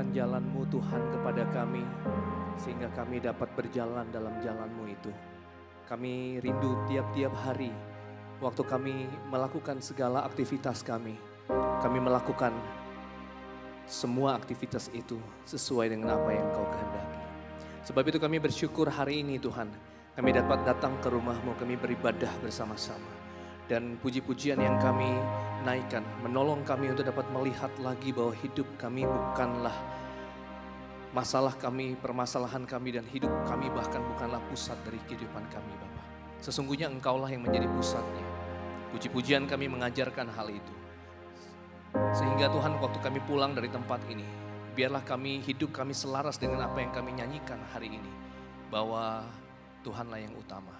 mengajarkan jalan-Mu Tuhan kepada kami, sehingga kami dapat berjalan dalam jalan-Mu itu. Kami rindu tiap-tiap hari, waktu kami melakukan segala aktivitas kami melakukan semua aktivitas itu sesuai dengan apa yang Kau kehendaki. Sebab itu kami bersyukur hari ini Tuhan, kami dapat datang ke rumah-Mu, kami beribadah bersama-sama. Dan puji-pujian yang kami naikkan menolong kami untuk dapat melihat lagi bahwa hidup kami bukanlah masalah kami, permasalahan kami, dan hidup kami bahkan bukanlah pusat dari kehidupan kami Bapa. Sesungguhnya Engkaulah yang menjadi pusatnya. Puji-pujian kami mengajarkan hal itu. Sehingga Tuhan waktu kami pulang dari tempat ini, biarlah hidup kami selaras dengan apa yang kami nyanyikan hari ini. Bahwa Tuhanlah yang utama.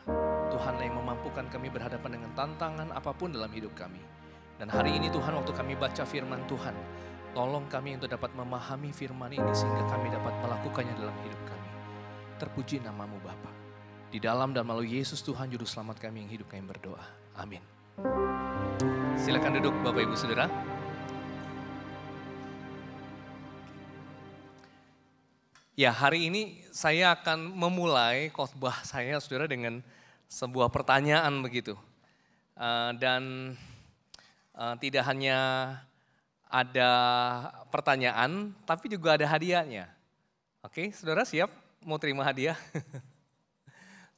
Tuhanlah yang memampukan kami berhadapan dengan tantangan apapun dalam hidup kami. Dan hari ini Tuhan waktu kami baca firman Tuhan, tolong kami untuk dapat memahami firman ini sehingga kami dapat melakukannya dalam hidup kami. Terpuji nama-Mu Bapa. Di dalam dan melalui Yesus Tuhan Juru Selamat kami yang hidup kami berdoa. Amin. Silakan duduk Bapak Ibu Saudara. Ya, hari ini saya akan memulai khotbah saya Saudara dengan sebuah pertanyaan begitu. Dan tidak hanya ada pertanyaan, tapi juga ada hadiahnya. Oke, Saudara siap mau terima hadiah?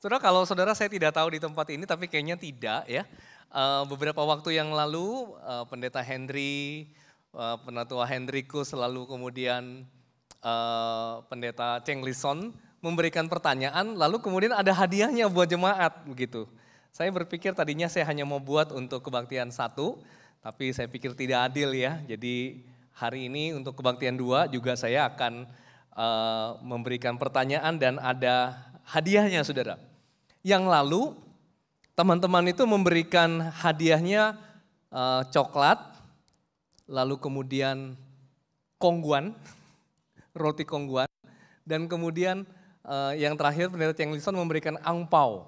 Saudara, kalau Saudara saya tidak tahu di tempat ini, tapi kayaknya tidak ya. Beberapa waktu yang lalu Pendeta Henry, Penatua Hendrikus, lalu kemudian Pendeta Cheng Lison memberikan pertanyaan, lalu kemudian ada hadiahnya buat jemaat begitu. Saya berpikir tadinya saya hanya mau buat untuk kebaktian 1, tapi saya pikir tidak adil ya. Jadi hari ini untuk kebaktian 2 juga saya akan memberikan pertanyaan dan ada hadiahnya Saudara. Yang lalu teman-teman itu memberikan hadiahnya coklat, lalu kemudian kongguan, roti kongguan, dan kemudian yang terakhir Pendeta Cheng Lison memberikan angpau.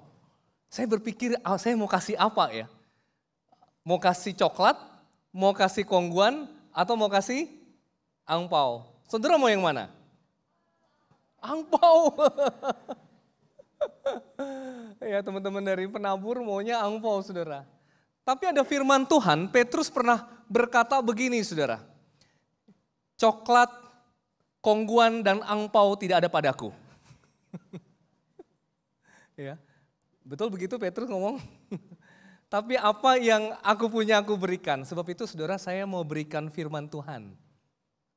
Saya berpikir saya mau kasih apa ya? Mau kasih coklat, mau kasih kongguan, atau mau kasih angpau? Saudara mau yang mana? Angpau. Ya teman-teman dari penabur maunya angpau Saudara. Tapi ada firman Tuhan, Petrus pernah berkata begini Saudara. Coklat, kongguan dan angpau tidak ada padaku. Ya, betul begitu Petrus ngomong. Tapi apa yang aku punya aku berikan. Sebab itu Saudara saya mau berikan firman Tuhan.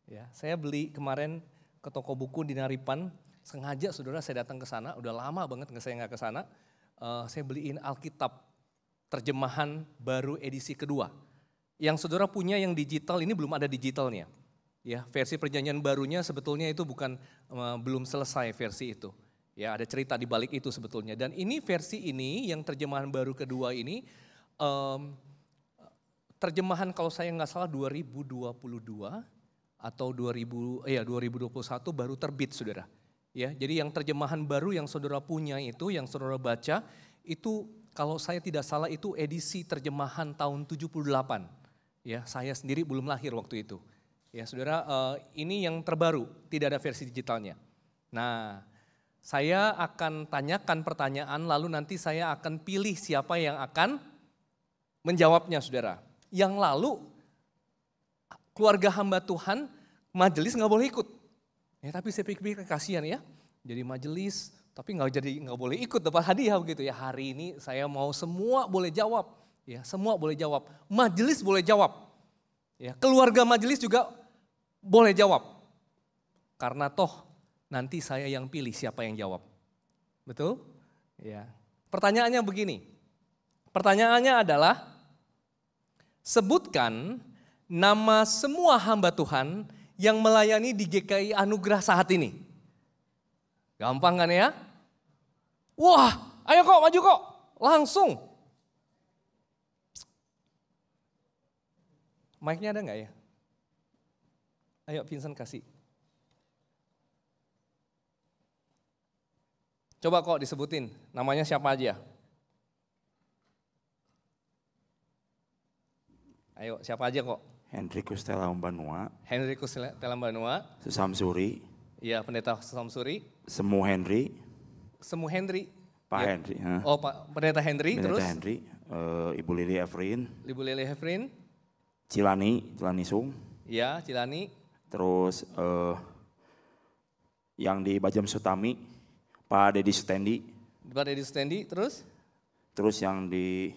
Ya, saya beli kemarin ke toko buku di Naripan. Sengaja Saudara saya datang ke sana. Udah lama banget saya nggak ke sana. Saya beliin Alkitab terjemahan baru edisi kedua. Yang Saudara punya yang digital ini belum ada digitalnya. Ya, versi perjanjian barunya sebetulnya itu belum selesai versi itu. Ya, ada cerita di balik itu sebetulnya. Dan ini versi ini yang terjemahan baru kedua ini terjemahan kalau saya nggak salah 2022 atau 2021 baru terbit Saudara. Ya, jadi yang terjemahan baru yang Saudara punya itu, yang Saudara baca itu kalau saya tidak salah itu edisi terjemahan tahun 78. Ya, saya sendiri belum lahir waktu itu. Ya Saudara, ini yang terbaru, tidak ada versi digitalnya. Nah, saya akan tanyakan pertanyaan lalu nanti saya akan pilih siapa yang akan menjawabnya Saudara. Yang lalu keluarga hamba Tuhan, majelis nggak boleh ikut. Ya, tapi saya pikir kasihan ya, jadi majelis tapi nggak boleh ikut dapat hadiah begitu ya. Hari ini saya mau semua boleh jawab, ya semua boleh jawab. Majelis boleh jawab. Ya, keluarga majelis juga boleh jawab. Karena toh nanti saya yang pilih siapa yang jawab. Betul? Ya. Pertanyaannya begini. Pertanyaannya adalah sebutkan nama semua hamba Tuhan yang melayani di GKI Anugerah saat ini. Gampang kan ya? Wah, ayo kok maju kok. Langsung. Mic-nya ada nggak ya? Ayo Vincent kasih. Coba kok disebutin namanya siapa aja. Ayo siapa aja kok. Hendrikus Telambanua. Hendrikus Telambanua. Sesamsuri. Iya, Pendeta Sesamsuri. Semu Henry. Semu Henry. Pak ya. Henry. Oh, Pak Pendeta Henry. Pendeta terus? Henry. Ibu Lili Efrin. Ibu Lili Efrin. Cilani Sung. Iya, Cilani. Terus yang di Bajam Sutami, Pak Dedi Stendi. Pak Dedi Stendi, terus? Terus yang di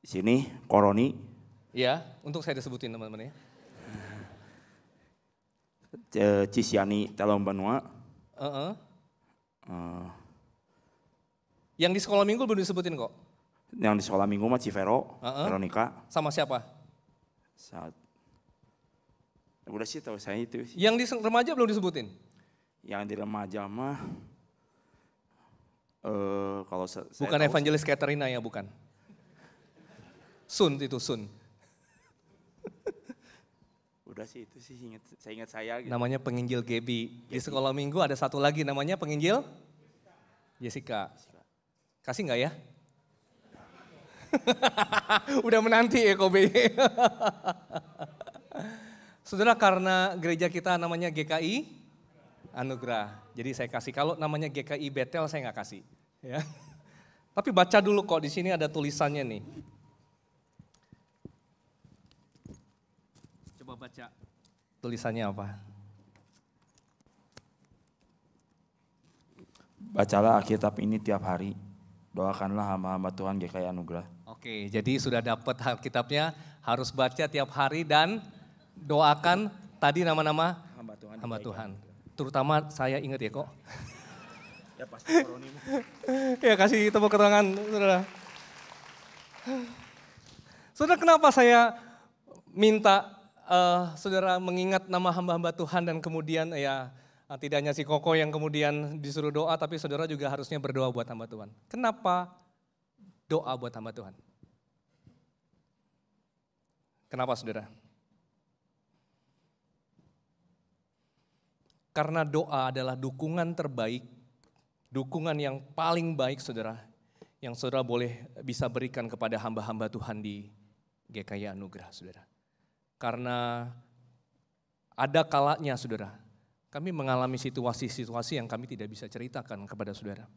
sini, Koroni. Iya, untuk saya disebutin teman-teman ya. Cisiani Telambanua. Yang di sekolah minggu belum disebutin kok. Yang di sekolah minggu mah Civero, Veronica. Sama siapa? Udah sih tahu saya itu. Yang di remaja belum disebutin? Yang di remaja mah, kalau bukan Evangelis Katerina ya, bukan. Sun itu Sun. Udah sih itu sih saya ingat gitu. Namanya penginjil Gebi. Di sekolah minggu ada satu lagi namanya penginjil Jessica. Kasih nggak ya? Udah menanti ya Kobe. Saudara, karena gereja kita namanya GKI Anugerah. Jadi saya kasih, kalau namanya GKI Betel saya nggak kasih. Ya. Tapi baca dulu kok, di sini ada tulisannya nih. Coba baca tulisannya apa. Bacalah Alkitab ini tiap hari. Doakanlah hamba-hamba Tuhan GKI Anugerah. Oke, jadi sudah dapat Alkitabnya, harus baca tiap hari dan doakan tadi nama-nama hamba Tuhan. Terutama saya ingat ya kok. Ya pasti Koroni. Ya kasih tepuk tangan, saudara. Saudara, kenapa saya minta saudara mengingat nama hamba-hamba Tuhan dan kemudian ya tidak hanya si Koko yang kemudian disuruh doa, tapi saudara juga harusnya berdoa buat hamba Tuhan. Kenapa doa buat hamba Tuhan? Kenapa saudara? Karena doa adalah dukungan terbaik, dukungan yang paling baik saudara, yang saudara boleh bisa berikan kepada hamba-hamba Tuhan di GKI Anugerah saudara. Karena ada kalanya saudara, kami mengalami situasi-situasi yang kami tidak bisa ceritakan kepada saudara.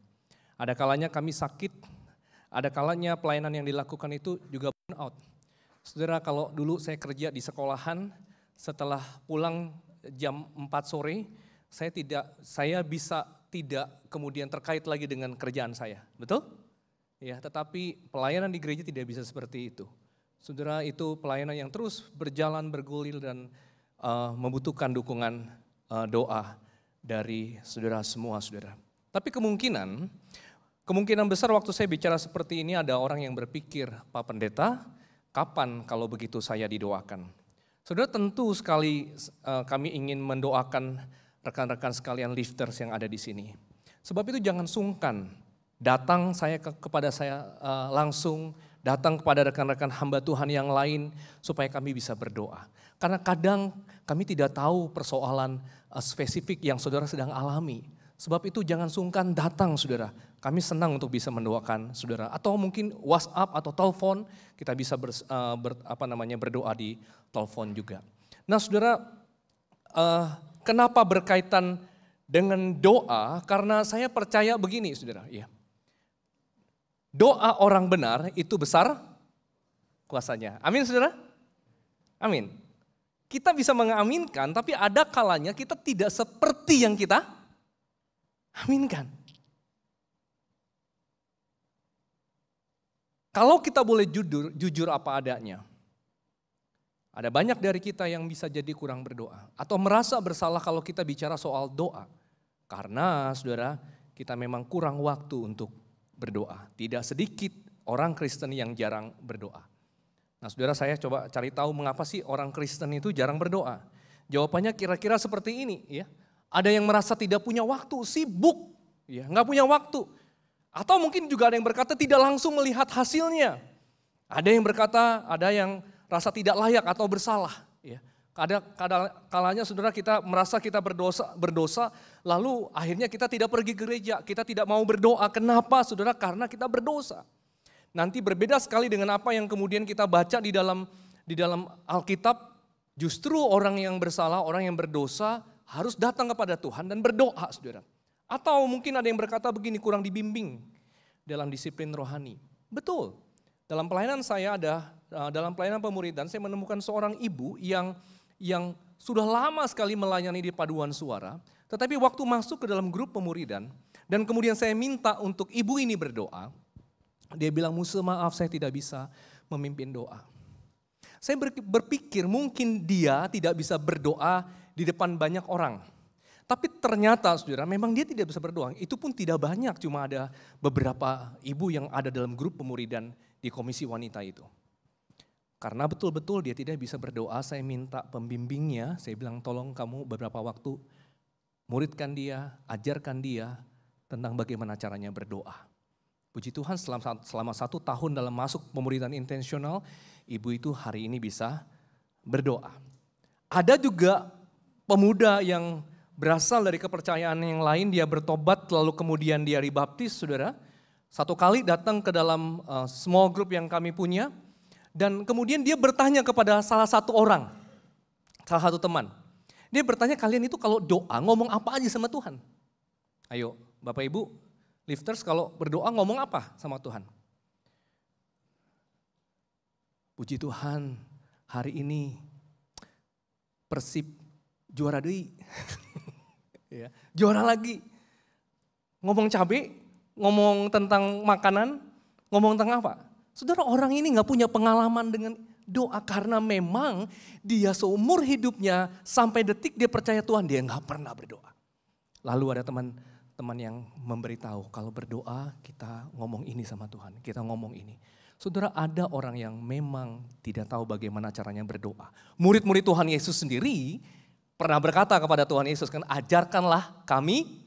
Ada kalanya kami sakit, ada kalanya pelayanan yang dilakukan itu juga burn out. Saudara, kalau dulu saya kerja di sekolahan, setelah pulang jam 4 sore, saya bisa tidak kemudian terkait lagi dengan kerjaan saya, betul? Ya, tetapi pelayanan di gereja tidak bisa seperti itu. Saudara, itu pelayanan yang terus berjalan, bergulir dan membutuhkan dukungan doa dari saudara semua, saudara. Tapi kemungkinan besar waktu saya bicara seperti ini ada orang yang berpikir, Pak Pendeta, kapan kalau begitu saya didoakan? Saudara, tentu sekali kami ingin mendoakan rekan-rekan sekalian lifters yang ada di sini. Sebab itu jangan sungkan datang kepada saya langsung, datang kepada rekan-rekan hamba Tuhan yang lain supaya kami bisa berdoa. Karena kadang kami tidak tahu persoalan spesifik yang saudara sedang alami. Sebab itu jangan sungkan datang saudara. Kami senang untuk bisa mendoakan saudara. Atau mungkin WhatsApp atau telepon kita bisa berdoa di telepon juga. Nah saudara, kenapa berkaitan dengan doa? Karena saya percaya begini saudara. Ya. Doa orang benar itu besar kuasanya. Amin saudara? Amin. Kita bisa mengaminkan tapi ada kalanya kita tidak seperti yang kita aminkan. Kalau kita boleh jujur apa adanya. Ada banyak dari kita yang bisa jadi kurang berdoa. Atau merasa bersalah kalau kita bicara soal doa. Karena saudara, kita memang kurang waktu untuk berdoa. Tidak sedikit orang Kristen yang jarang berdoa. Nah saudara, saya coba cari tahu mengapa sih orang Kristen itu jarang berdoa. Jawabannya kira-kira seperti ini. Ya. Ada yang merasa tidak punya waktu, sibuk. Ya, nggak punya waktu. Atau mungkin juga ada yang berkata tidak langsung melihat hasilnya. Ada yang berkata, ada yang rasa tidak layak atau bersalah. Ya. Kalanya saudara kita merasa kita berdosa, lalu akhirnya kita tidak pergi ke gereja, kita tidak mau berdoa. Kenapa saudara? Karena kita berdosa. Nanti berbeda sekali dengan apa yang kemudian kita baca di dalam Alkitab. Justru orang yang bersalah, orang yang berdosa harus datang kepada Tuhan dan berdoa, saudara. Atau mungkin ada yang berkata begini, kurang dibimbing dalam disiplin rohani. Betul, dalam pelayanan saya dalam pelayanan pemuridan saya menemukan seorang ibu yang sudah lama sekali melayani di paduan suara. Tetapi waktu masuk ke dalam grup pemuridan dan kemudian saya minta untuk ibu ini berdoa. Dia bilang, Muse maaf saya tidak bisa memimpin doa. Saya berpikir mungkin dia tidak bisa berdoa di depan banyak orang. Tapi ternyata saudara memang dia tidak bisa berdoa. Itu pun tidak banyak, cuma ada beberapa ibu yang ada dalam grup pemuridan di komisi wanita itu. Karena betul-betul dia tidak bisa berdoa, saya minta pembimbingnya. Saya bilang tolong kamu beberapa waktu muridkan dia, ajarkan dia tentang bagaimana caranya berdoa. Puji Tuhan selama 1 tahun dalam masuk pemuridan intensional, ibu itu hari ini bisa berdoa. Ada juga pemuda yang berasal dari kepercayaan yang lain, dia bertobat lalu kemudian dia dibaptis, saudara. Satu kali datang ke dalam small group yang kami punya dan kemudian dia bertanya kepada salah satu orang, salah satu teman. Dia bertanya, kalian itu kalau doa ngomong apa aja sama Tuhan? Ayo Bapak Ibu, lifters kalau berdoa ngomong apa sama Tuhan? Puji Tuhan, hari ini Persib juara deui. Ya, juara lagi. Ngomong cabai, ngomong tentang makanan, ngomong tentang apa? Saudara, orang ini gak punya pengalaman dengan doa karena memang dia seumur hidupnya sampai detik dia percaya Tuhan, dia gak pernah berdoa. Lalu ada teman yang memberitahu kalau berdoa kita ngomong ini sama Tuhan, kita ngomong ini. Saudara, ada orang yang memang tidak tahu bagaimana caranya berdoa. Murid-murid Tuhan Yesus sendiri pernah berkata kepada Tuhan Yesus, kan, ajarkanlah kami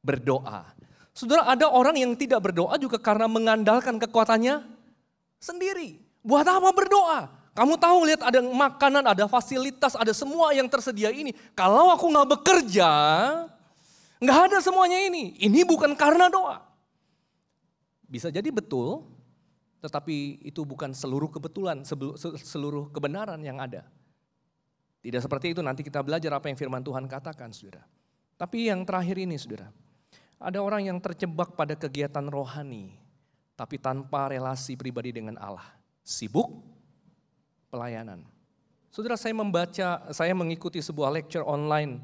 berdoa. Saudara, ada orang yang tidak berdoa juga karena mengandalkan kekuatannya sendiri. Buat apa berdoa? Kamu tahu, lihat ada makanan, ada fasilitas, ada semua yang tersedia ini. Kalau aku gak bekerja, gak ada semuanya ini. Ini bukan karena doa. Bisa jadi betul, tetapi itu bukan seluruh kebetulan, seluruh kebenaran yang ada. Tidak seperti itu, nanti kita belajar apa yang firman Tuhan katakan, saudara. Tapi yang terakhir ini, saudara. Ada orang yang terjebak pada kegiatan rohani, tapi tanpa relasi pribadi dengan Allah. Sibuk pelayanan. Saudara, saya mengikuti sebuah lecture online,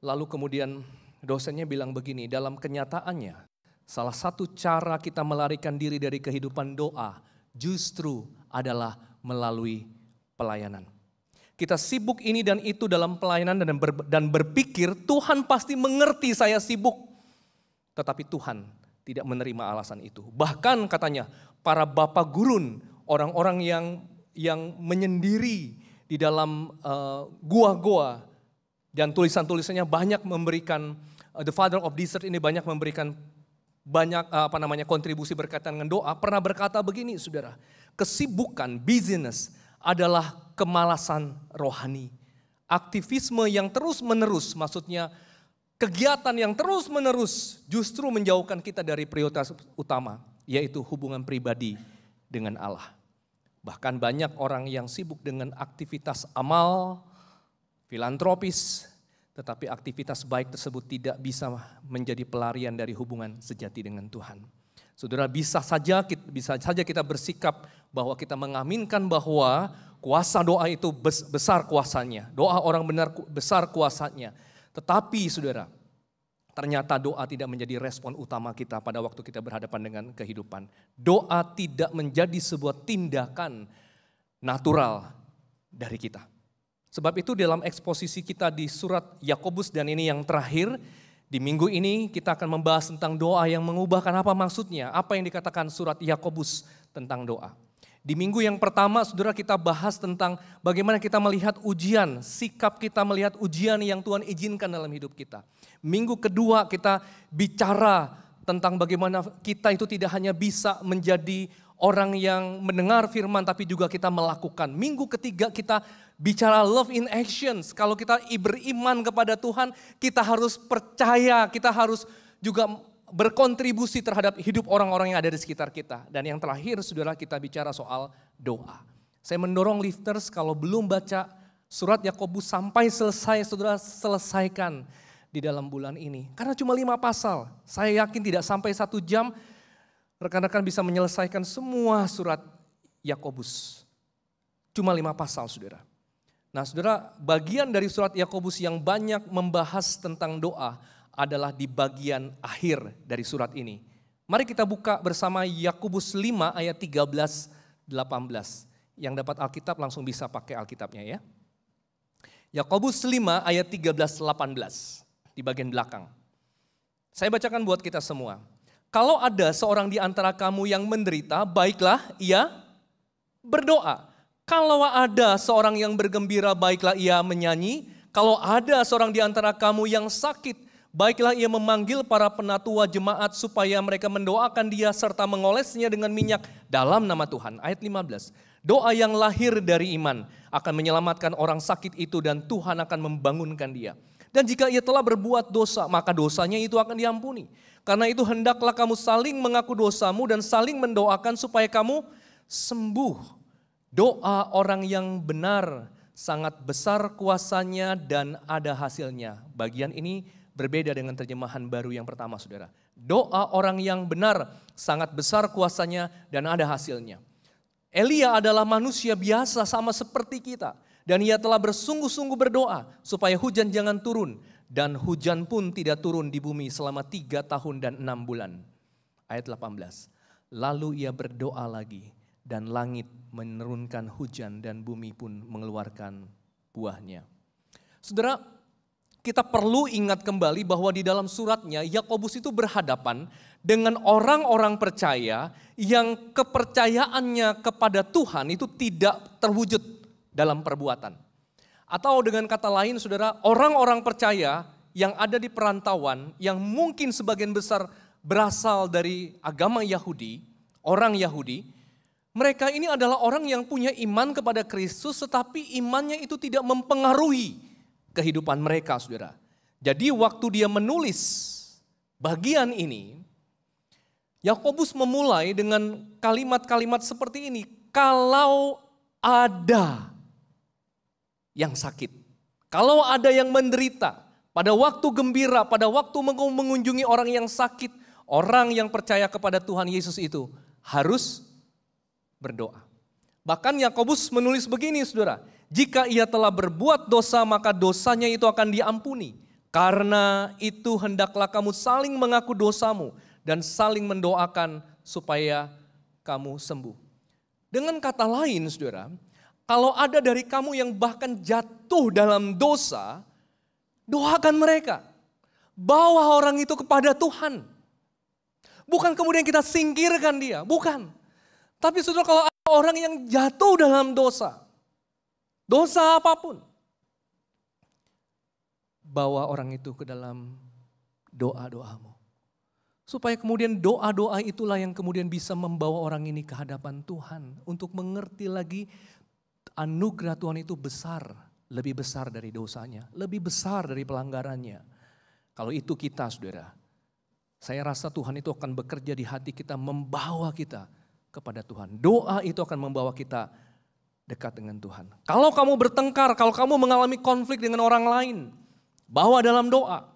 lalu kemudian dosennya bilang begini, dalam kenyataannya salah satu cara kita melarikan diri dari kehidupan doa justru adalah melalui pelayanan. Kita sibuk ini dan itu dalam pelayanan dan berpikir Tuhan pasti mengerti saya sibuk. Tetapi Tuhan tidak menerima alasan itu. Bahkan katanya para bapak gurun, orang-orang yang menyendiri di dalam gua-gua dan tulisan-tulisannya banyak memberikan, The Father of Desert ini banyak memberikan banyak kontribusi berkaitan dengan doa, pernah berkata begini, saudara, kesibukan, busyness adalah kemalasan rohani. Aktivisme yang terus-menerus, maksudnya kegiatan yang terus-menerus justru menjauhkan kita dari prioritas utama, yaitu hubungan pribadi dengan Allah. Bahkan banyak orang yang sibuk dengan aktivitas amal, filantropis, tetapi aktivitas baik tersebut tidak bisa menjadi pelarian dari hubungan sejati dengan Tuhan. Saudara, bisa saja kita bersikap bahwa kita mengaminkan bahwa kuasa doa itu besar kuasanya. Doa orang benar besar kuasanya. Tetapi saudara, ternyata doa tidak menjadi respon utama kita pada waktu kita berhadapan dengan kehidupan. Doa tidak menjadi sebuah tindakan natural dari kita. Sebab itu dalam eksposisi kita di surat Yakobus dan ini yang terakhir, di minggu ini kita akan membahas tentang doa yang mengubahkan. Apa maksudnya? Apa yang dikatakan surat Yakobus tentang doa? Di minggu yang pertama, saudara, kita bahas tentang bagaimana kita melihat ujian, sikap kita melihat ujian yang Tuhan izinkan dalam hidup kita. Minggu kedua kita bicara tentang bagaimana kita itu tidak hanya bisa menjadi orang yang mendengar firman tapi juga kita melakukan. Minggu ketiga kita bicara love in actions. Kalau kita beriman kepada Tuhan, kita harus percaya, kita harus juga berkontribusi terhadap hidup orang-orang yang ada di sekitar kita. Dan yang terakhir, saudara, kita bicara soal doa. Saya mendorong lifters kalau belum baca surat Yakobus sampai selesai, saudara selesaikan di dalam bulan ini. Karena cuma 5 pasal, saya yakin tidak sampai 1 jam rekan-rekan bisa menyelesaikan semua surat Yakobus. Cuma 5 pasal, saudara. Nah, saudara, bagian dari surat Yakobus yang banyak membahas tentang doa adalah di bagian akhir dari surat ini. Mari kita buka bersama Yakobus 5 ayat 13-18. Yang dapat Alkitab langsung bisa pakai Alkitabnya ya. Yakobus 5 ayat 13-18 di bagian belakang. Saya bacakan buat kita semua. Kalau ada seorang di antara kamu yang menderita, baiklah ia berdoa. Kalau ada seorang yang bergembira, baiklah ia menyanyi. Kalau ada seorang di antara kamu yang sakit, baiklah ia memanggil para penatua jemaat supaya mereka mendoakan dia serta mengolesnya dengan minyak dalam nama Tuhan. Ayat 15. Doa yang lahir dari iman akan menyelamatkan orang sakit itu dan Tuhan akan membangunkan dia. Dan jika ia telah berbuat dosa, maka dosanya itu akan diampuni. Karena itu hendaklah kamu saling mengaku dosamu dan saling mendoakan supaya kamu sembuh. Doa orang yang benar sangat besar kuasanya dan ada hasilnya. Bagian ini berbeda dengan terjemahan baru yang pertama, saudara. Doa orang yang benar sangat besar kuasanya dan ada hasilnya. Elia adalah manusia biasa sama seperti kita. Dan ia telah bersungguh-sungguh berdoa supaya hujan jangan turun. Dan hujan pun tidak turun di bumi selama 3 tahun dan 6 bulan. Ayat 18. Lalu ia berdoa lagi dan langit menurunkan hujan dan bumi pun mengeluarkan buahnya. Saudara, kita perlu ingat kembali bahwa di dalam suratnya Yakobus itu berhadapan dengan orang-orang percaya yang kepercayaannya kepada Tuhan itu tidak terwujud dalam perbuatan. Atau dengan kata lain, saudara, orang-orang percaya yang ada di perantauan yang mungkin sebagian besar berasal dari agama Yahudi, orang Yahudi, mereka ini adalah orang yang punya iman kepada Kristus tetapi imannya itu tidak mempengaruhi kehidupan mereka, saudara. Jadi waktu dia menulis bagian ini, Yakobus memulai dengan kalimat-kalimat seperti ini. Kalau ada yang sakit, kalau ada yang menderita, pada waktu gembira, pada waktu mengunjungi orang yang sakit, orang yang percaya kepada Tuhan Yesus itu harus berdoa. Bahkan Yakobus menulis begini, saudara. Jika ia telah berbuat dosa, maka dosanya itu akan diampuni. Karena itu hendaklah kamu saling mengaku dosamu dan saling mendoakan supaya kamu sembuh. Dengan kata lain, saudara, kalau ada dari kamu yang bahkan jatuh dalam dosa, doakan mereka. Bawa orang itu kepada Tuhan. Bukan kemudian kita singkirkan dia, bukan. Tapi saudara, kalau ada orang yang jatuh dalam dosa, dosa apapun, bawa orang itu ke dalam doa-doamu. Supaya kemudian doa-doa itulah yang kemudian bisa membawa orang ini ke hadapan Tuhan. Untuk mengerti lagi anugerah Tuhan itu besar, lebih besar dari dosanya, lebih besar dari pelanggarannya. Kalau itu kita, saudara, saya rasa Tuhan itu akan bekerja di hati kita, membawa kita kepada Tuhan. Doa itu akan membawa kita dekat dengan Tuhan. Kalau kamu bertengkar, kalau kamu mengalami konflik dengan orang lain, bawa dalam doa.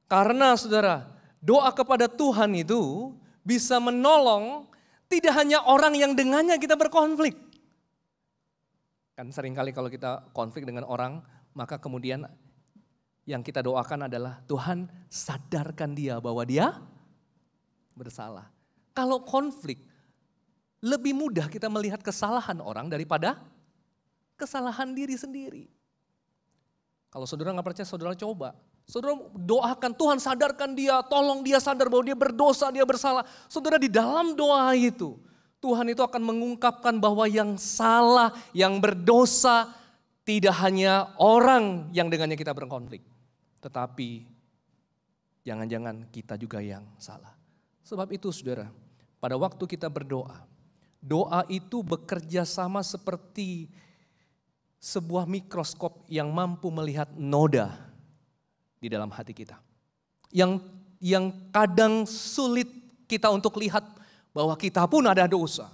Karena saudara, doa kepada Tuhan itu bisa menolong tidak hanya orang yang dengannya kita berkonflik. Kan seringkali kalau kita konflik dengan orang, maka kemudian yang kita doakan adalah Tuhan sadarkan dia bahwa dia bersalah. Kalau konflik, lebih mudah kita melihat kesalahan orang daripada kesalahan diri sendiri. Kalau saudara nggak percaya, saudara coba. Saudara doakan, Tuhan sadarkan dia, tolong dia sadar bahwa dia berdosa, dia bersalah. Saudara, di dalam doa itu, Tuhan itu akan mengungkapkan bahwa yang salah, yang berdosa, tidak hanya orang yang dengannya kita berkonflik. Tetapi jangan-jangan kita juga yang salah. Sebab itu saudara, pada waktu kita berdoa, doa itu bekerja sama seperti sebuah mikroskop yang mampu melihat noda di dalam hati kita. Yang kadang sulit kita untuk lihat bahwa kita pun ada dosa.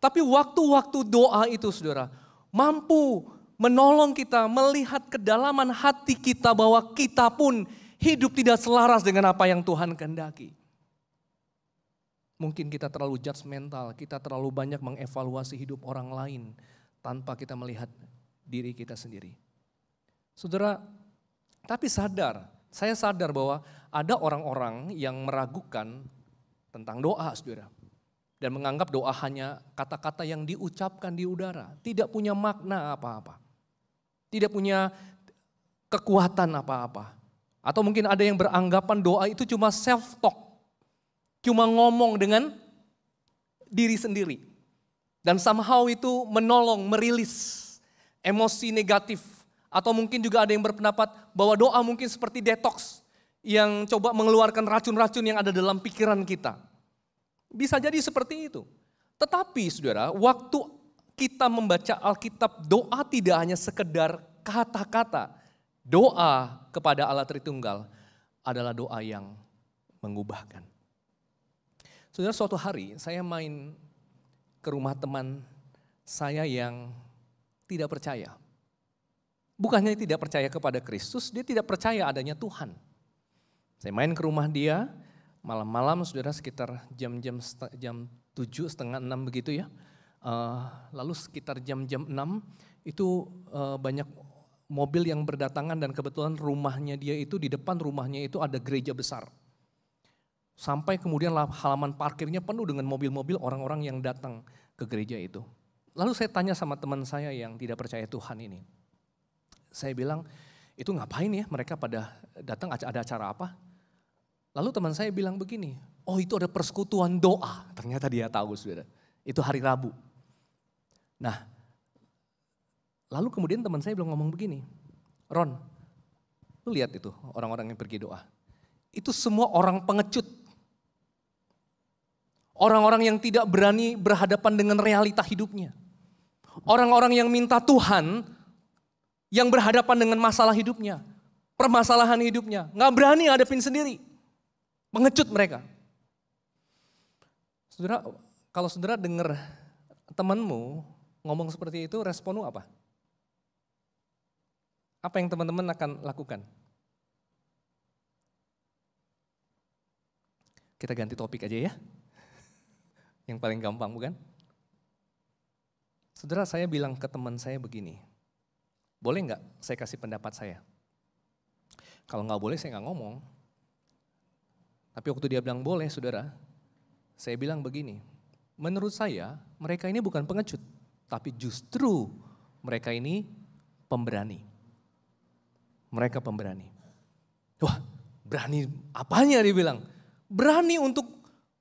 Tapi waktu-waktu doa itu saudara, mampu menolong kita melihat kedalaman hati kita bahwa kita pun hidup tidak selaras dengan apa yang Tuhan kehendaki. Mungkin kita terlalu judgmental, kita terlalu banyak mengevaluasi hidup orang lain tanpa kita melihat diri kita sendiri. Saudara, tapi saya sadar bahwa ada orang-orang yang meragukan tentang doa, saudara. Dan menganggap doa hanya kata-kata yang diucapkan di udara. Tidak punya makna apa-apa. Tidak punya kekuatan apa-apa. Atau mungkin ada yang beranggapan doa itu cuma self-talk. Cuma ngomong dengan diri sendiri. Dan somehow itu menolong, merilis emosi negatif. Atau mungkin juga ada yang berpendapat bahwa doa mungkin seperti detox. Yang coba mengeluarkan racun-racun yang ada dalam pikiran kita. Bisa jadi seperti itu. Tetapi saudara, waktu kita membaca Alkitab, doa tidak hanya sekedar kata-kata. Doa kepada Allah Tritunggal adalah doa yang mengubahkan. Saudara, suatu hari saya main ke rumah teman saya yang tidak percaya. Bukannya tidak percaya kepada Kristus, dia tidak percaya adanya Tuhan. Saya main ke rumah dia, malam-malam saudara sekitar jam 7, setengah 6 begitu ya. Lalu sekitar jam-jam 6 itu banyak mobil yang berdatangan dan kebetulan rumahnya dia itu di depan rumahnya itu ada gereja besar. Sampai kemudian halaman parkirnya penuh dengan mobil-mobil orang-orang yang datang ke gereja itu. Lalu saya tanya sama teman saya yang tidak percaya Tuhan ini. Saya bilang, itu ngapain ya mereka pada datang, ada acara apa? Lalu teman saya bilang begini, oh itu ada persekutuan doa. Ternyata dia tahu saudara, itu hari Rabu. Nah, lalu kemudian teman saya bilang ngomong begini, Ron, lu lihat itu orang-orang yang pergi doa. Itu semua orang pengecut. Orang-orang yang tidak berani berhadapan dengan realita hidupnya. Orang-orang yang minta Tuhan yang berhadapan dengan masalah hidupnya. Permasalahan hidupnya. Gak berani hadapin sendiri. Mengecut mereka. Saudara, kalau saudara dengar temanmu ngomong seperti itu, responmu apa? Apa yang teman-teman akan lakukan? Kita ganti topik aja ya. Yang paling gampang bukan? Saudara, saya bilang ke teman saya begini, boleh nggak saya kasih pendapat saya? Kalau nggak boleh saya nggak ngomong. Tapi waktu dia bilang boleh saudara, saya bilang begini, menurut saya mereka ini bukan pengecut, tapi justru mereka ini pemberani. Mereka pemberani. Wah, berani apanya dia bilang? Berani untuk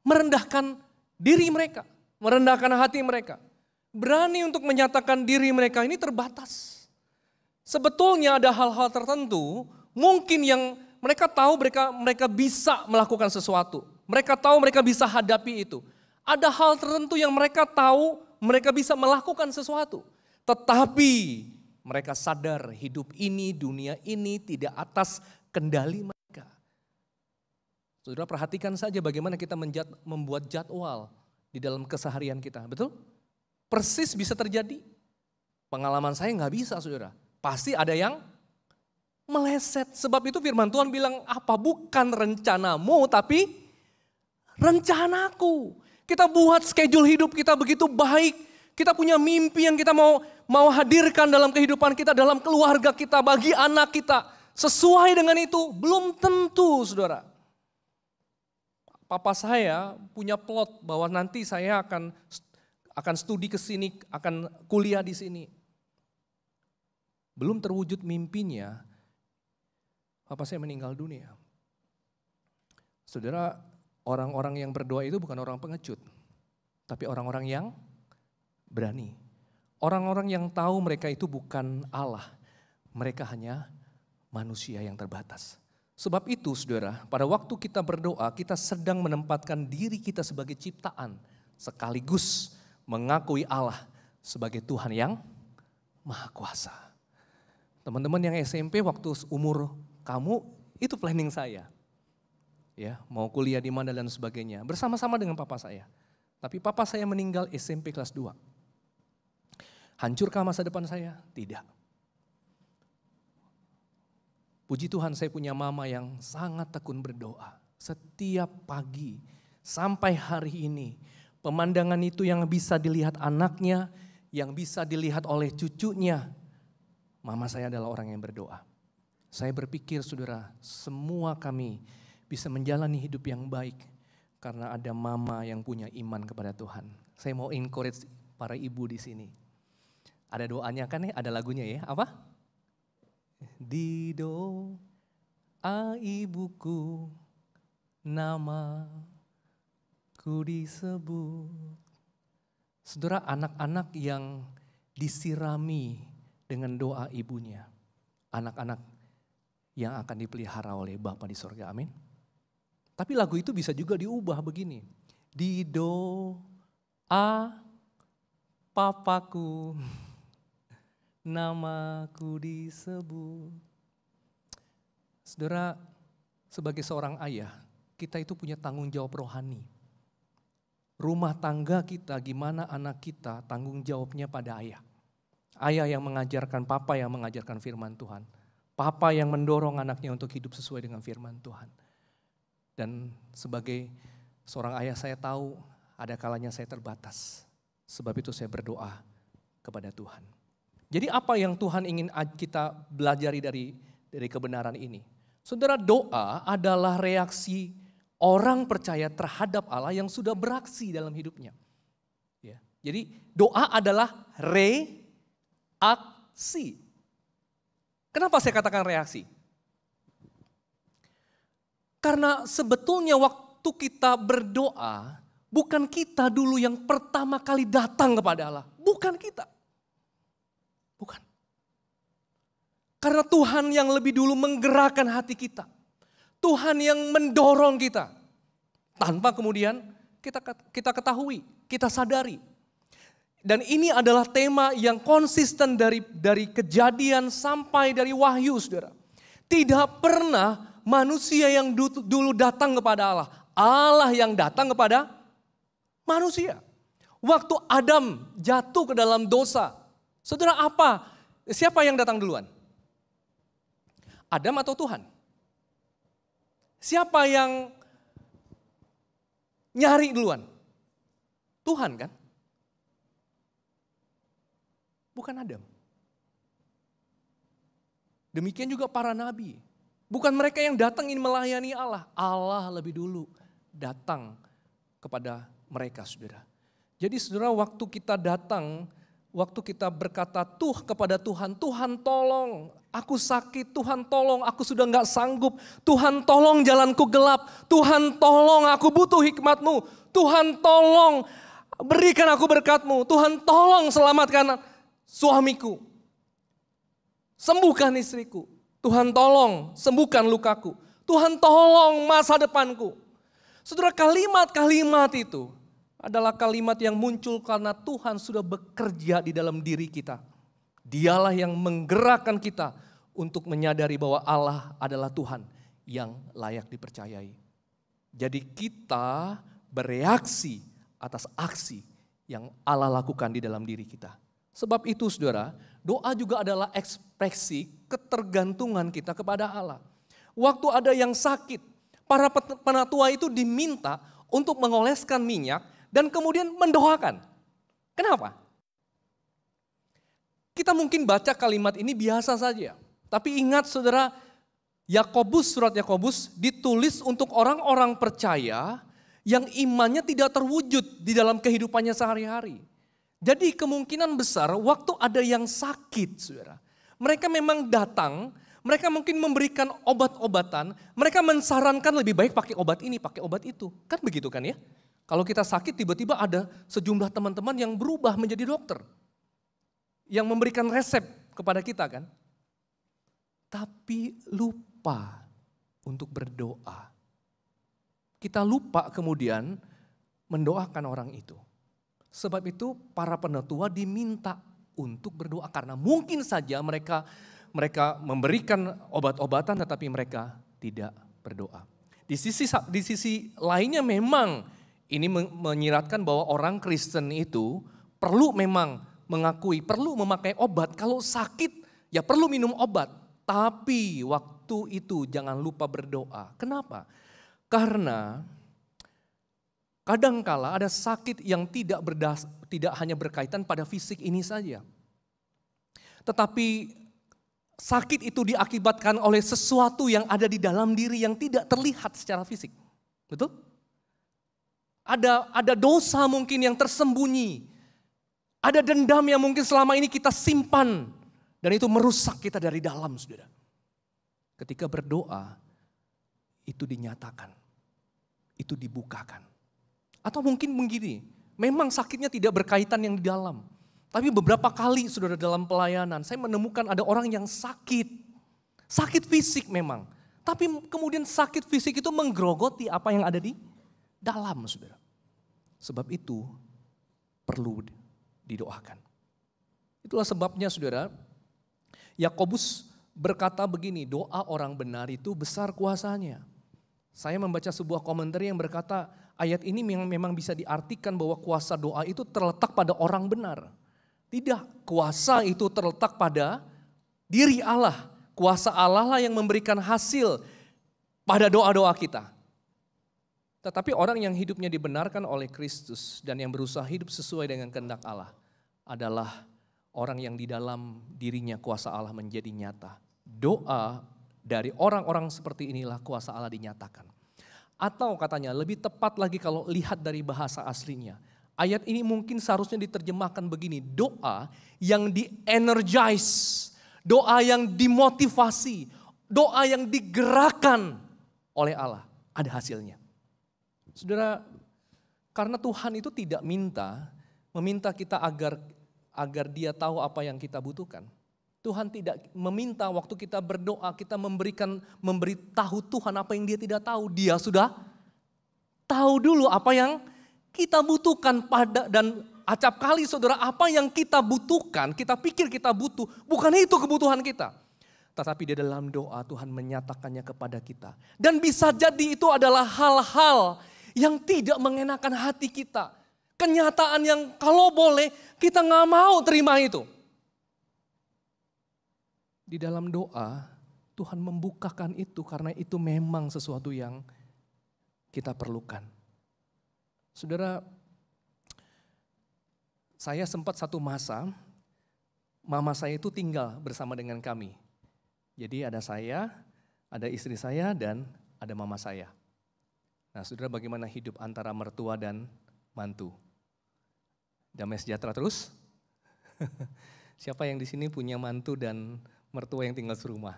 merendahkan diri mereka, merendahkan hati mereka. Berani untuk menyatakan diri mereka ini terbatas. Sebetulnya ada hal-hal tertentu mungkin yang mereka tahu mereka bisa melakukan sesuatu. Mereka tahu mereka bisa hadapi itu. Ada hal tertentu yang mereka tahu mereka bisa melakukan sesuatu. Tetapi mereka sadar hidup ini, dunia ini tidak atas kendali mereka. Saudara, perhatikan saja bagaimana kita membuat jadwal di dalam keseharian kita. Betul? Persis bisa terjadi. Pengalaman saya nggak bisa saudara. Pasti ada yang meleset. Sebab itu firman Tuhan bilang, apa bukan rencanamu tapi rencanaku. Kita buat schedule hidup kita begitu baik. Kita punya mimpi yang kita mau hadirkan dalam kehidupan kita, dalam keluarga kita, bagi anak kita. Sesuai dengan itu, belum tentu saudara. Papa saya punya plot bahwa nanti saya akan studi ke sini, akan kuliah di sini. Belum terwujud mimpinya, papa saya meninggal dunia. Saudara, orang-orang yang berdoa itu bukan orang pengecut, tapi orang-orang yang berani. Orang-orang yang tahu mereka itu bukan Allah, mereka hanya manusia yang terbatas. Sebab itu saudara, pada waktu kita berdoa, kita sedang menempatkan diri kita sebagai ciptaan, sekaligus mengakui Allah sebagai Tuhan yang Maha Kuasa. Teman-teman yang SMP waktu umur kamu, itu planning saya. Ya, mau kuliah di mana dan sebagainya. Bersama-sama dengan papa saya. Tapi papa saya meninggal SMP kelas 2. Hancurkah masa depan saya? Tidak. Puji Tuhan saya punya mama yang sangat tekun berdoa. Setiap pagi sampai hari ini. Pemandangan itu yang bisa dilihat anaknya, yang bisa dilihat oleh cucunya. Mama saya adalah orang yang berdoa. Saya berpikir saudara, semua kami bisa menjalani hidup yang baik. Karena ada mama yang punya iman kepada Tuhan. Saya mau encourage para ibu di sini. Ada doanya kan ya, ada lagunya ya, apa? Di doa ibuku, namaku disebut. Saudara, anak-anak yang disirami dengan doa ibunya. Anak-anak yang akan dipelihara oleh Bapa di sorga, amin. Tapi lagu itu bisa juga diubah begini. Di doa papaku, namaku disebut. Saudara, sebagai seorang ayah, kita itu punya tanggung jawab rohani. Rumah tangga kita, gimana anak kita, tanggung jawabnya pada ayah. Ayah yang mengajarkan, papa yang mengajarkan firman Tuhan. Papa yang mendorong anaknya untuk hidup sesuai dengan firman Tuhan. Dan sebagai seorang ayah saya tahu ada kalanya saya terbatas. Sebab itu saya berdoa kepada Tuhan. Jadi apa yang Tuhan ingin kita belajari dari kebenaran ini? Saudara, doa adalah reaksi orang percaya terhadap Allah yang sudah beraksi dalam hidupnya. Ya. Jadi doa adalah reaksi. Kenapa saya katakan reaksi? Karena sebetulnya waktu kita berdoa, bukan kita dulu yang pertama kali datang kepada Allah. Bukan kita. Bukan. Karena Tuhan yang lebih dulu menggerakkan hati kita. Tuhan yang mendorong kita. Tanpa kemudian kita ketahui, kita sadari. Dan ini adalah tema yang konsisten dari Kejadian sampai dari Wahyu, saudara. Tidak pernah manusia yang dulu datang kepada Allah. Allah yang datang kepada manusia. Waktu Adam jatuh ke dalam dosa. Saudara, siapa yang datang duluan? Adam atau Tuhan? Siapa yang nyari duluan? Tuhan kan? Bukan Adam. Demikian juga para nabi. Bukan mereka yang datang ingin melayani Allah. Allah lebih dulu datang kepada mereka, saudara. Jadi saudara, waktu kita datang, waktu kita berkata kepada Tuhan, Tuhan tolong, aku sakit, Tuhan tolong, aku sudah gak sanggup, Tuhan tolong jalanku gelap, Tuhan tolong aku butuh hikmat-Mu, Tuhan tolong berikan aku berkat-Mu, Tuhan tolong selamatkan suamiku, sembuhkan istriku, Tuhan tolong sembuhkan lukaku, Tuhan tolong masa depanku. Saudara, kalimat-kalimat itu adalah kalimat yang muncul karena Tuhan sudah bekerja di dalam diri kita. Dialah yang menggerakkan kita untuk menyadari bahwa Allah adalah Tuhan yang layak dipercayai. Jadi kita bereaksi atas aksi yang Allah lakukan di dalam diri kita. Sebab itu saudara, doa juga adalah ekspresi ketergantungan kita kepada Allah. Waktu ada yang sakit, para penatua itu diminta untuk mengoleskan minyak dan kemudian mendoakan. Kenapa? Kita mungkin baca kalimat ini biasa saja. Tapi ingat saudara, surat Yakobus ditulis untuk orang-orang percaya yang imannya tidak terwujud di dalam kehidupannya sehari-hari. Jadi kemungkinan besar waktu ada yang sakit, saudara, mereka memang datang, mereka mungkin memberikan obat-obatan, mereka mensarankan lebih baik pakai obat ini, pakai obat itu. Kan begitu kan ya? Kalau kita sakit tiba-tiba ada sejumlah teman-teman yang berubah menjadi dokter. Yang memberikan resep kepada kita kan. Tapi lupa untuk berdoa. Kita lupa kemudian mendoakan orang itu. Sebab itu para penatua diminta untuk berdoa. Karena mungkin saja mereka memberikan obat-obatan tetapi mereka tidak berdoa. Di sisi lainnya memang Ini menyiratkan bahwa orang Kristen itu perlu memang mengakui, perlu memakai obat. Kalau sakit ya perlu minum obat. Tapi waktu itu jangan lupa berdoa. Kenapa? Karena kadangkala ada sakit yang tidak hanya berkaitan pada fisik ini saja. Tetapi sakit itu diakibatkan oleh sesuatu yang ada di dalam diri yang tidak terlihat secara fisik. Betul? Ada dosa mungkin yang tersembunyi. Ada dendam yang mungkin selama ini kita simpan. Dan itu merusak kita dari dalam, saudara. Ketika berdoa, itu dinyatakan. Itu dibukakan. Atau mungkin begini, memang sakitnya tidak berkaitan yang di dalam. Tapi beberapa kali, saudara, dalam pelayanan, saya menemukan ada orang yang sakit. Sakit fisik memang. Tapi kemudian sakit fisik itu menggerogoti apa yang ada di dalam, saudara. Sebab itu perlu didoakan. Itulah sebabnya, saudara, Yakobus berkata begini, doa orang benar itu besar kuasanya. Saya membaca sebuah komentar yang berkata, ayat ini memang bisa diartikan bahwa kuasa doa itu terletak pada orang benar. Tidak, kuasa itu terletak pada diri Allah. Kuasa Allah lah yang memberikan hasil pada doa-doa kita. Tetapi orang yang hidupnya dibenarkan oleh Kristus dan yang berusaha hidup sesuai dengan kehendak Allah adalah orang yang di dalam dirinya kuasa Allah menjadi nyata. Doa dari orang-orang seperti inilah kuasa Allah dinyatakan. Atau katanya lebih tepat lagi kalau lihat dari bahasa aslinya. Ayat ini mungkin seharusnya diterjemahkan begini. Doa yang di-energize. Doa yang dimotivasi. Doa yang digerakkan oleh Allah. Ada hasilnya. Saudara, karena Tuhan itu tidak meminta kita agar dia tahu apa yang kita butuhkan. Tuhan tidak meminta waktu kita berdoa, kita memberitahu Tuhan apa yang dia tidak tahu. Dia sudah tahu dulu apa yang kita butuhkan dan acap kali saudara, apa yang kita butuhkan, kita pikir kita butuh, bukan itu kebutuhan kita. Tetapi di dalam doa Tuhan menyatakannya kepada kita. Dan bisa jadi itu adalah hal-hal yang tidak mengenakan hati kita. Kenyataan yang kalau boleh kita gak mau terima itu. Di dalam doa Tuhan membukakan itu karena itu memang sesuatu yang kita perlukan. Saudara, saya sempat satu masa, mama saya itu tinggal bersama dengan kami. Jadi ada saya, ada istri saya dan ada mama saya. Nah saudara, bagaimana hidup antara mertua dan mantu? Damai sejahtera terus? Siapa yang di sini punya mantu dan mertua yang tinggal serumah?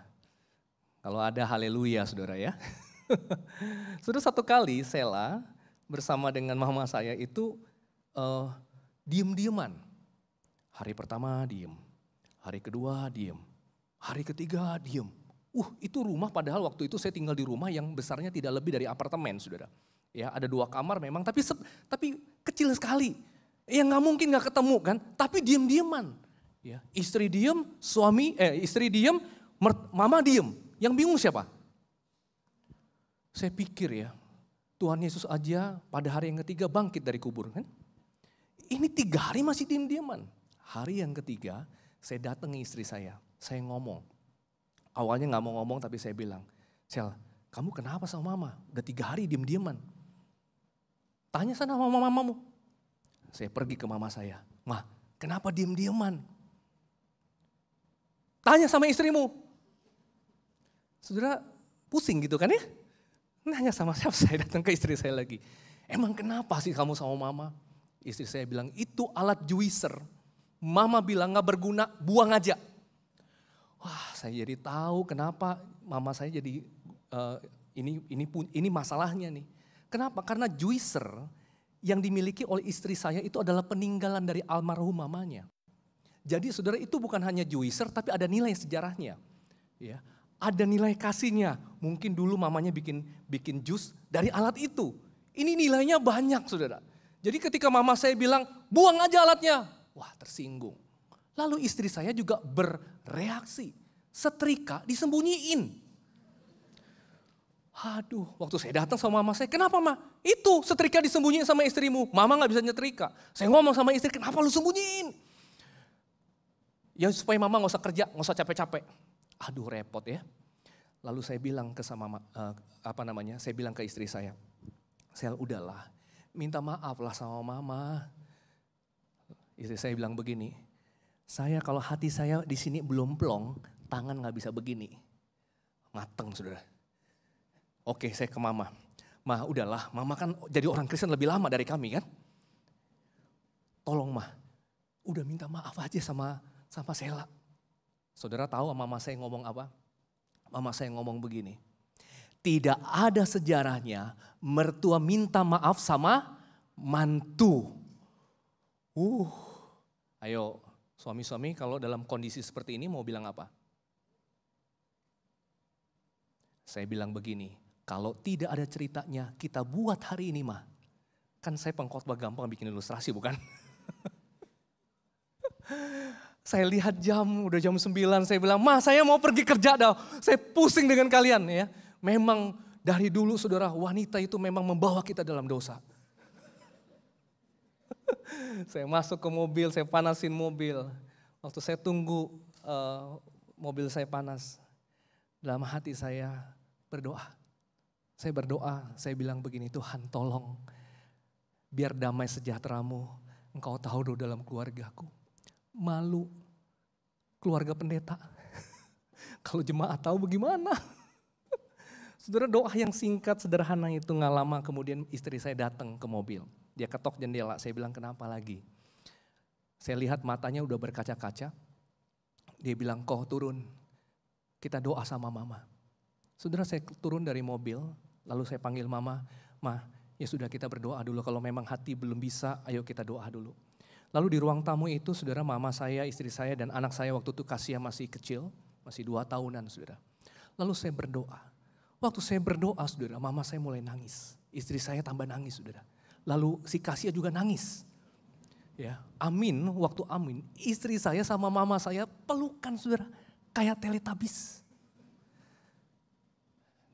Kalau ada, haleluya saudara ya. Saudara, satu kali Sela bersama dengan mama saya itu diem-dieman. Hari pertama diem, hari kedua diem, hari ketiga diem. Itu rumah padahal waktu itu saya tinggal di rumah yang besarnya tidak lebih dari apartemen, saudara. Ya, ada 2 kamar memang, tapi kecil sekali. Ya nggak mungkin nggak ketemu kan, tapi diem-dieman. Ya, istri diem, istri diem, mama diem. Yang bingung siapa? Saya pikir ya, Tuhan Yesus aja pada hari yang ketiga bangkit dari kubur kan. Ini 3 hari masih diem-dieman. Hari yang ketiga saya datangi istri saya ngomong. Awalnya nggak mau ngomong tapi saya bilang, Sel, kamu kenapa sama mama? Udah 3 hari diem-dieman. Tanya sana sama mamamu. Saya pergi ke mama saya, Ma, kenapa diem-dieman? Tanya sama istrimu. Saudara, pusing gitu kan ya? Nanya sama siapa, saya datang ke istri saya lagi. Emang kenapa sih kamu sama mama? Istri saya bilang, itu alat juicer. Mama bilang gak berguna, buang aja. Wah, saya jadi tahu kenapa mama saya jadi ini masalahnya nih. Kenapa? Karena juicer yang dimiliki oleh istri saya itu adalah peninggalan dari almarhum mamanya. Jadi saudara, itu bukan hanya juicer tapi ada nilai sejarahnya. Ya, ada nilai kasihnya. Mungkin dulu mamanya bikin jus dari alat itu. Ini nilainya banyak saudara. Jadi ketika mama saya bilang buang aja alatnya. Wah, tersinggung. Lalu istri saya juga bereaksi. Setrika disembunyiin. Aduh, waktu saya datang sama mama saya, kenapa ma? Itu setrika disembunyiin sama istrimu. Mama gak bisa nyetrika. Saya ngomong sama istri, kenapa lu sembunyiin? Ya supaya mama gak usah kerja, gak usah capek-capek. Aduh repot ya. Lalu saya bilang saya bilang ke istri saya udahlah, minta maaf lah sama mama. Istri saya bilang begini, saya kalau hati saya di sini belum plong, tangan gak bisa begini. Mateng saudara. Oke, saya ke mama. Ma, udahlah, mama kan jadi orang Kristen lebih lama dari kami kan. Tolong ma, udah minta maaf aja sama Sela. Saudara tahu mama saya ngomong apa? Mama saya ngomong begini. Tidak ada sejarahnya mertua minta maaf sama mantu. Ayo suami-suami kalau dalam kondisi seperti ini mau bilang apa? Saya bilang begini. Kalau tidak ada ceritanya, kita buat hari ini mah. Kan saya pengkhotbah gampang bikin ilustrasi bukan? Saya lihat jam, udah jam 9, saya bilang, ma saya mau pergi kerja dah. Saya pusing dengan kalian ya. Memang dari dulu saudara, wanita itu memang membawa kita dalam dosa. Saya masuk ke mobil, saya panasin mobil. Waktu saya tunggu mobil saya panas. Dalam hati saya berdoa. Saya berdoa, saya bilang begini, Tuhan tolong biar damai sejahteramu Engkau tahu dulu dalam keluargaku. Malu keluarga pendeta. Kalau jemaat tahu bagaimana. Saudara doa yang singkat sederhana itu gak lama kemudian istri saya datang ke mobil. Dia ketok jendela, saya bilang kenapa lagi. Saya lihat matanya udah berkaca-kaca. Dia bilang kau turun, kita doa sama mama. Saudara saya turun dari mobil, lalu saya panggil mama, ma ya sudah kita berdoa dulu kalau memang hati belum bisa, ayo kita doa dulu. Lalu di ruang tamu itu saudara mama saya, istri saya dan anak saya waktu itu Kasia masih kecil, masih 2 tahunan saudara. Lalu saya berdoa, waktu saya berdoa saudara mama saya mulai nangis, istri saya tambah nangis saudara. Lalu si Kasia juga nangis. Ya, amin, waktu amin, istri saya sama mama saya pelukan saudara, kayak Teletubbies.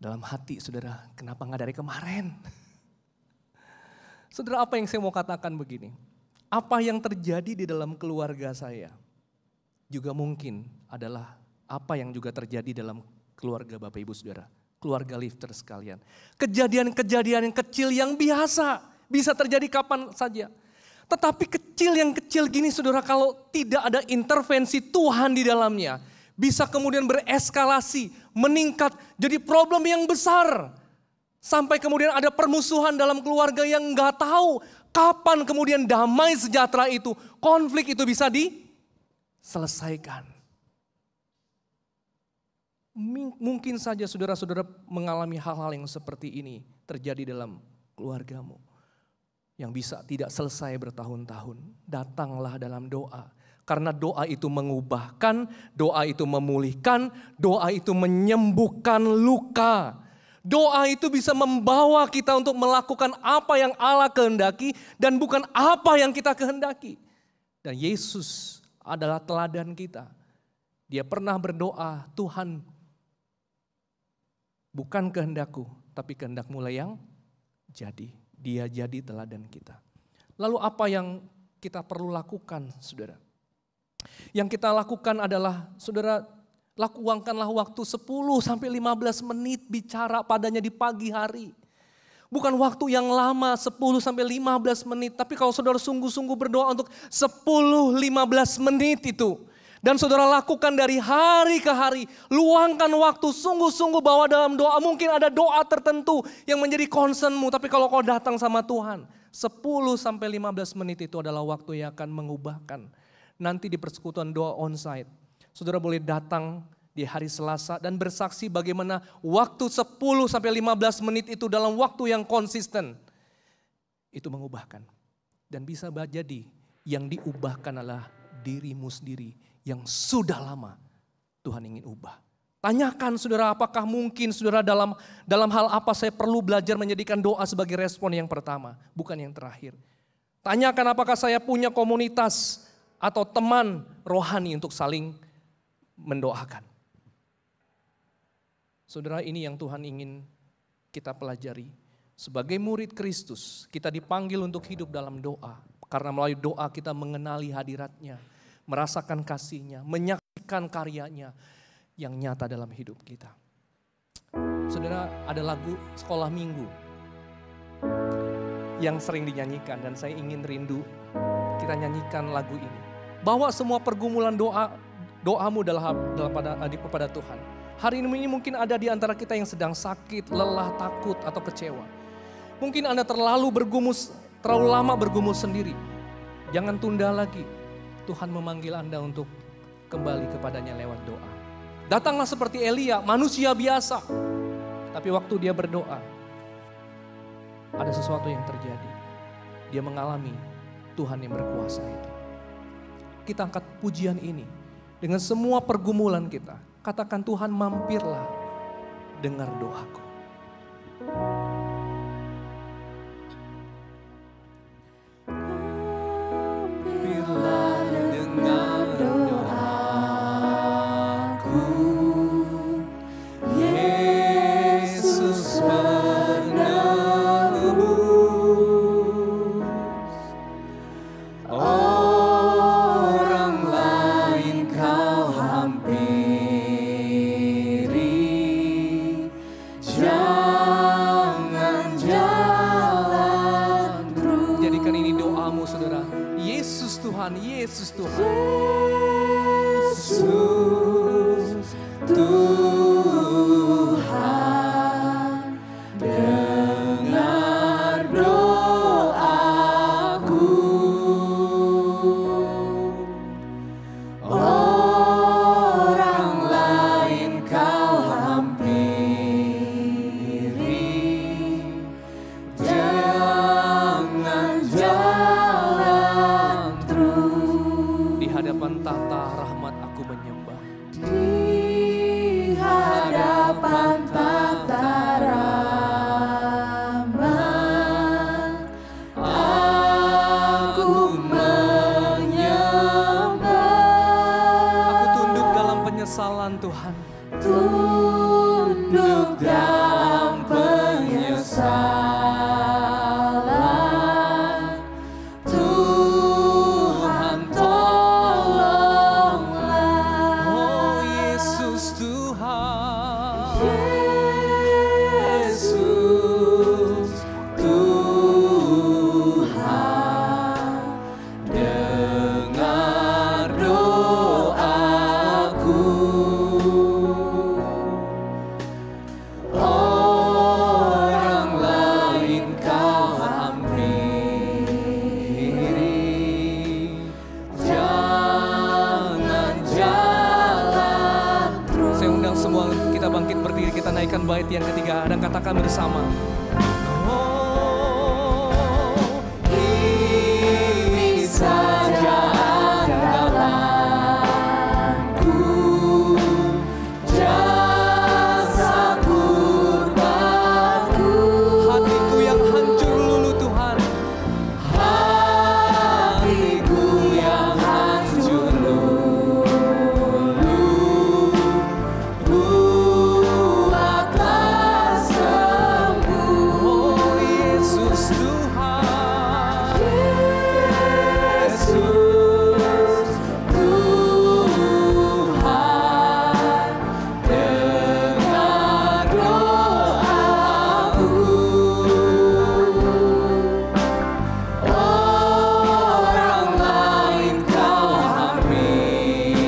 Dalam hati saudara, kenapa gak dari kemarin? Saudara apa yang saya mau katakan begini, apa yang terjadi di dalam keluarga saya juga mungkin adalah apa yang juga terjadi dalam keluarga Bapak Ibu Saudara, keluarga lifter sekalian. Kejadian-kejadian yang kecil yang biasa, bisa terjadi kapan saja. Tetapi yang kecil gini saudara kalau tidak ada intervensi Tuhan di dalamnya, bisa kemudian bereskalasi, meningkat, jadi problem yang besar. Sampai kemudian ada permusuhan dalam keluarga yang gak tahu kapan kemudian damai sejahtera itu, konflik itu bisa diselesaikan. Mungkin saja saudara-saudara mengalami hal-hal yang seperti ini terjadi dalam keluargamu. Yang bisa tidak selesai bertahun-tahun, datanglah dalam doa. Karena doa itu mengubahkan, doa itu memulihkan, doa itu menyembuhkan luka. Doa itu bisa membawa kita untuk melakukan apa yang Allah kehendaki dan bukan apa yang kita kehendaki. Dan Yesus adalah teladan kita. Dia pernah berdoa, Tuhan bukan kehendakku tapi kehendakmu lah yang jadi. Dia jadi teladan kita. Lalu apa yang kita perlu lakukan saudara? Yang kita lakukan adalah, saudara, luangkanlah waktu 10 sampai 15 menit bicara padanya di pagi hari. Bukan waktu yang lama 10 sampai 15 menit, tapi kalau saudara sungguh-sungguh berdoa untuk 10-15 menit itu. Dan saudara lakukan dari hari ke hari, luangkan waktu sungguh-sungguh bawa dalam doa. Mungkin ada doa tertentu yang menjadi concernmu, tapi kalau kau datang sama Tuhan, 10 sampai 15 menit itu adalah waktu yang akan mengubahkan. Nanti di persekutuan doa onsite, saudara boleh datang di hari Selasa dan bersaksi bagaimana waktu 10 sampai 15 menit itu dalam waktu yang konsisten. Itu mengubahkan. Dan bisa jadi yang diubahkan adalah dirimu sendiri yang sudah lama Tuhan ingin ubah. Tanyakan saudara, apakah mungkin saudara dalam hal apa saya perlu belajar menjadikan doa sebagai respon yang pertama, bukan yang terakhir. Tanyakan apakah saya punya komunitas atau teman rohani untuk saling mendoakan. Saudara, ini yang Tuhan ingin kita pelajari. Sebagai murid Kristus, kita dipanggil untuk hidup dalam doa. Karena melalui doa kita mengenali hadirat-Nya, merasakan kasih-Nya, menyaksikan karya-Nya yang nyata dalam hidup kita. Saudara, ada lagu sekolah minggu yang sering dinyanyikan dan saya ingin rindu kita nyanyikan lagu ini. Bawa semua pergumulan doamu kepada Tuhan. Hari ini mungkin ada di antara kita yang sedang sakit, lelah, takut atau kecewa. Mungkin Anda terlalu lama bergumul sendiri. Jangan tunda lagi. Tuhan memanggil Anda untuk kembali kepadanya lewat doa. Datanglah seperti Elia, manusia biasa. Tapi waktu dia berdoa, ada sesuatu yang terjadi. Dia mengalami Tuhan yang berkuasa itu. Kita angkat pujian ini dengan semua pergumulan kita. Katakan, Tuhan mampirlah, dengar doaku. Mampirlah, dengar doaku. Yesus Tuhan, Yesus Tuhan. Yesus Tuhan, dengar doaku. Orang lain kau hampiri, jangan jalan di hadapan tata rahmat aku menyembah. Di hadapan tata rahmat aku menyembah. Aku tunduk dalam penyesalan Tuhan. Tunduk dalam penyesalan. Tuhan tolonglah. Oh Yesus Tuhan. Yesus Tuhan, dengar doaku. Orang lain kau hampiri, jangan jalan terus. Saya undang semua kita bangkit berdiri, kita naikkan bait yang ketiga dan katakan bersama. Oh, ini saja andalanku, jasa kurbanku. Hatiku yang hancur lulu Tuhan, hatiku yang hancur lulu, buatlah sembuh. Oh Yesus Tuhan, Yesus Tuhan, dengar doaku. Orang lain kau hampiri,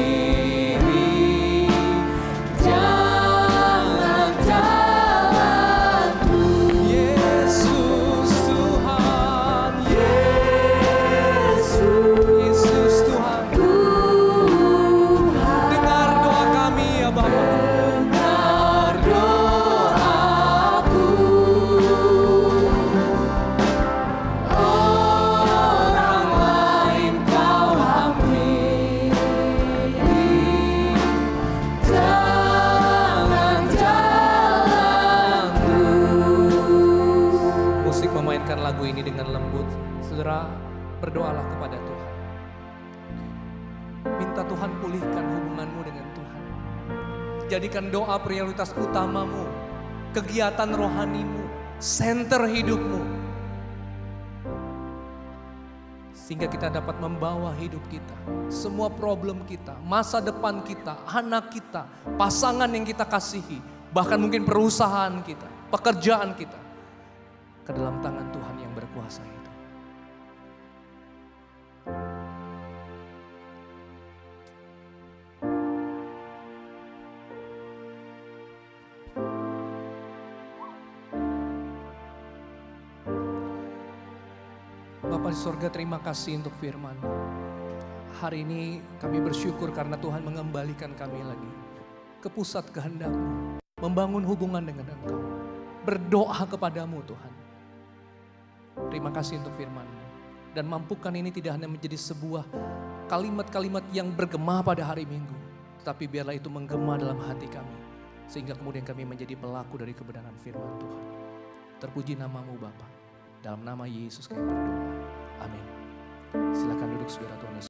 jangan jalanku. Yesus Tuhan, Yesus Tuhan, dengar doa kami ya Bapa. Dengar doaku. Orang lain kau hampiri, jangan jalan terus. Musik memainkan lagu ini dengan lembut. Saudara, berdoalah kepada Tuhan. Minta Tuhan pulihkan hubunganmu dengan Tuhan. Jadikan doa prioritas utamamu kegiatan rohanimu, center hidupmu. Sehingga kita dapat membawa hidup kita, semua problem kita, masa depan kita, anak kita, pasangan yang kita kasihi, bahkan mungkin perusahaan kita, pekerjaan kita, ke dalam tangan Tuhan yang berkuasa itu. Bapa di sorga, terima kasih untuk firman-Mu. Hari ini kami bersyukur karena Tuhan mengembalikan kami lagi ke pusat kehendak-Mu, membangun hubungan dengan Engkau, berdoa kepadamu Tuhan. Terima kasih untuk firman-Mu. Dan mampukan ini tidak hanya menjadi sebuah kalimat-kalimat yang bergema pada hari Minggu, tetapi biarlah itu menggema dalam hati kami, sehingga kemudian kami menjadi pelaku dari kebenaran firman Tuhan. Terpuji nama-Mu Bapa. Dalam nama Yesus kami berdoa. Amin. Silakan duduk saudara Tuhan Yesus.